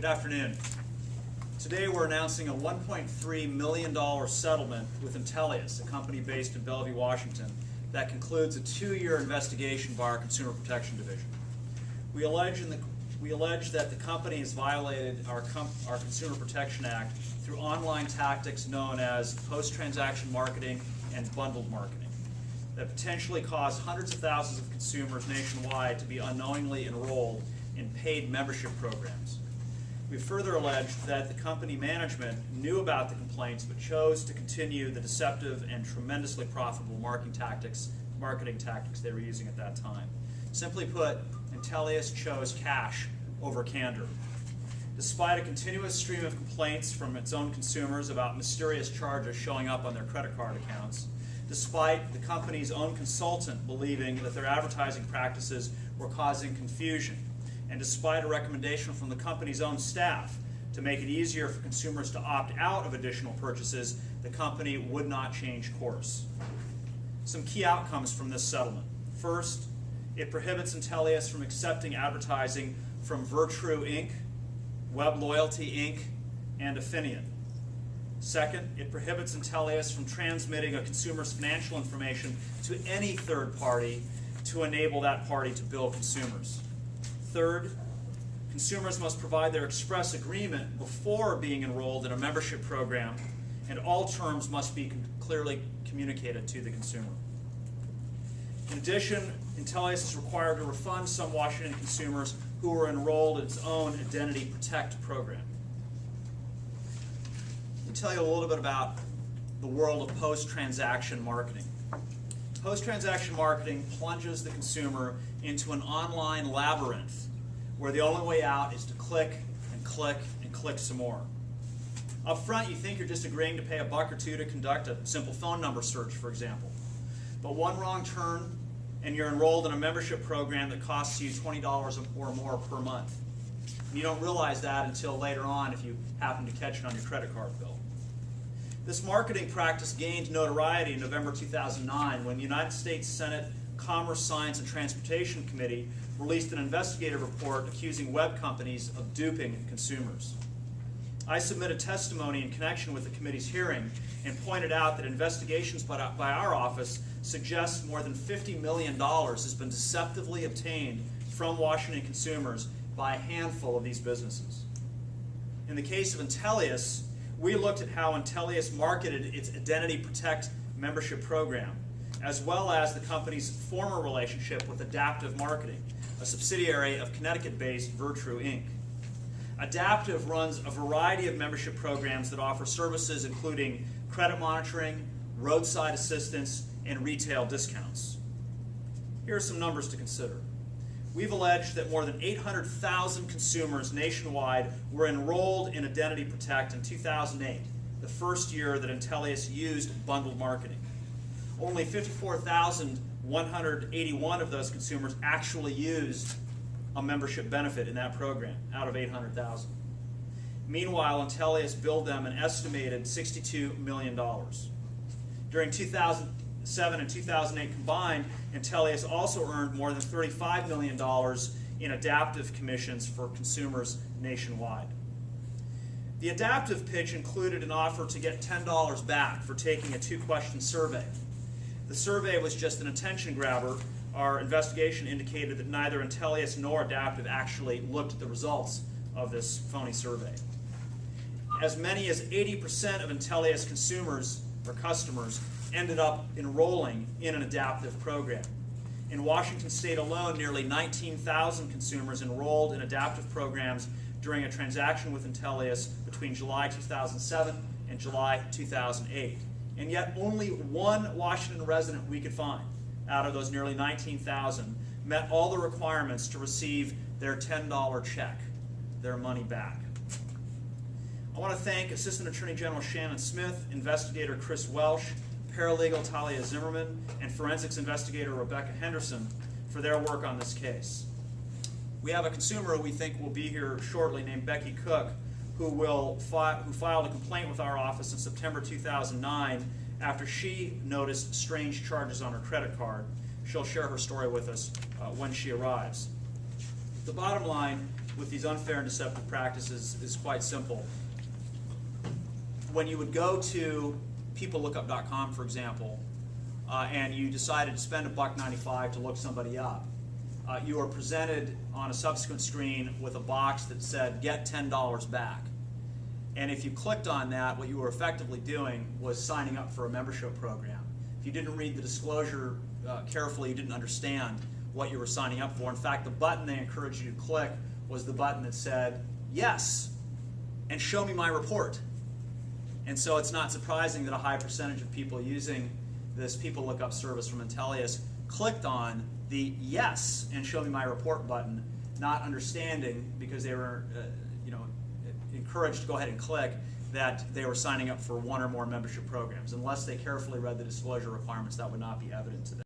Good afternoon. Today we're announcing a $1.3 million settlement with Intelius, a company based in Bellevue, Washington, that concludes a 2-year investigation by our Consumer Protection Division. We allege that the company has violated our Consumer Protection Act through online tactics known as post-transaction marketing and bundled marketing that potentially cause hundreds of thousands of consumers nationwide to be unknowingly enrolled in paid membership programs. We further alleged that the company management knew about the complaints but chose to continue the deceptive and tremendously profitable marketing tactics they were using at that time. Simply put, Intelius chose cash over candor. Despite a continuous stream of complaints from its own consumers about mysterious charges showing up on their credit card accounts, despite the company's own consultant believing that their advertising practices were causing confusion, and despite a recommendation from the company's own staff to make it easier for consumers to opt out of additional purchases, the company would not change course. Some key outcomes from this settlement. First, it prohibits Intelius from accepting advertising from Virtru Inc., Web Loyalty Inc., and Affinion. Second, it prohibits Intelius from transmitting a consumer's financial information to any third party to enable that party to bill consumers. Third, consumers must provide their express agreement before being enrolled in a membership program, and all terms must be clearly communicated to the consumer. In addition, Intelius is required to refund some Washington consumers who were enrolled in its own Identity Protect program. Let me tell you a little bit about the world of post-transaction marketing. Post-transaction marketing plunges the consumer into an online labyrinth where the only way out is to click and click and click some more. Up front, you think you're just agreeing to pay $1 or $2 to conduct a simple phone number search, for example. But one wrong turn and you're enrolled in a membership program that costs you $20 or more per month. And you don't realize that until later on if you happen to catch it on your credit card bill. This marketing practice gained notoriety in November 2009 when the United States Senate Commerce, Science, and Transportation Committee released an investigative report accusing web companies of duping consumers. I submitted testimony in connection with the committee's hearing and pointed out that investigations by our office suggest more than $50 million has been deceptively obtained from Washington consumers by a handful of these businesses. In the case of Intelius, we looked at how Intelius marketed its Identity Protect membership program, as well as the company's former relationship with Adaptive Marketing, a subsidiary of Connecticut-based Virtru Inc. Adaptive runs a variety of membership programs that offer services including credit monitoring, roadside assistance, and retail discounts. Here are some numbers to consider. We've alleged that more than 800,000 consumers nationwide were enrolled in Identity Protect in 2008, the first year that Intelius used bundled marketing. Only 54,181 of those consumers actually used a membership benefit in that program out of 800,000. Meanwhile, Intelius billed them an estimated $62 million. During 2007 and 2008 combined, Intelius also earned more than $35 million in adaptive commissions for consumers nationwide. The adaptive pitch included an offer to get $10 back for taking a 2-question survey. The survey was just an attention grabber. Our investigation indicated that neither Intelius nor Adaptive actually looked at the results of this phony survey. As many as 80% of Intelius consumers or customers ended up enrolling in an adaptive program. In Washington State alone, nearly 19,000 consumers enrolled in adaptive programs during a transaction with Intelius between July 2007 and July 2008. And yet only one Washington resident we could find out of those nearly 19,000 met all the requirements to receive their $10 check, their money back. I want to thank Assistant Attorney General Shannon Smith, Investigator Chris Welsh, Paralegal Talia Zimmerman, and Forensics Investigator Rebecca Henderson for their work on this case. We have a consumer who we think will be here shortly named Becky Cook, who filed a complaint with our office in September 2009 after she noticed strange charges on her credit card. She'll share her story with us when she arrives. The bottom line with these unfair and deceptive practices is quite simple. When you would go to peoplelookup.com, for example, and you decided to spend $1.95 to look somebody up, you are presented on a subsequent screen with a box that said, get $10 back. And if you clicked on that, what you were effectively doing was signing up for a membership program. If you didn't read the disclosure carefully, you didn't understand what you were signing up for. In fact, the button they encouraged you to click was the button that said, yes, and show me my report. And so it's not surprising that a high percentage of people using this People Lookup service from Intelius clicked on the yes and show me my report button, not understanding, because they were encouraged to go ahead and click, that they were signing up for one or more membership programs. Unless they carefully read the disclosure requirements, that would not be evident to them.